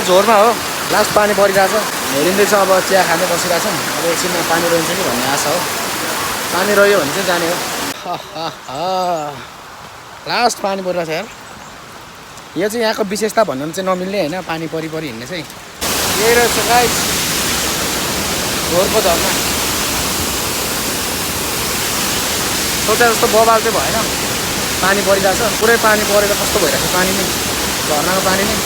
झोरमा हो लास्ट पानी परिरहेछ हेरिँदैछ अब चिया खाँदै बसिरहेछ अब एकछिनमा पानी रहन्छ कि भन्ने आशा हो पानी रह्यो भने चाहिँ जाने हो लास्ट पानी परिरहेछ यार यो चाहिँ यहाँको विशेषता भन्नु चाहिँ नमिल्ने होइन पानी परि हिँड्ने चाहिँ यही रहेछ गाइस झोरको झर्ना सोचे जस्तो बबाल चाहिँ भएन पानी परिरहेछ पुरै पानी परेर कस्तो भइरहेछ पानी नै झर्नाको पानी नै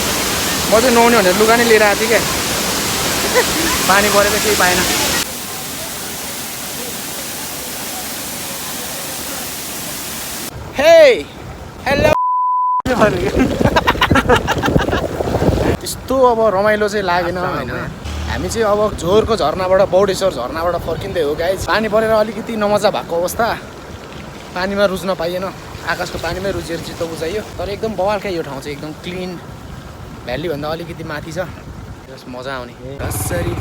म चाहिँ नुहाउने भनेर लुगा नै लिएर आएको थिएँ क्या पानी परेर केही पाएन हे हेलो त्यस्तो अब रमाइलो चाहिँ लागेन होइन हामी चाहिँ अब झोरको झरनाबाट बौडेश्वर झरनाबाट फर्किँदै हो गाइस पानी परेर अलिकति नमजा भएको अवस्था पानीमा रुच्न पाइएन आकाशको पानीमै रुचेर चित्त बुझाइयो तर एकदम बवाल क्या यो ठाउँ चाहिँ एकदम क्लिन भ्याली भन्दा अलिकति माथि छ जस मजा आउने कसरी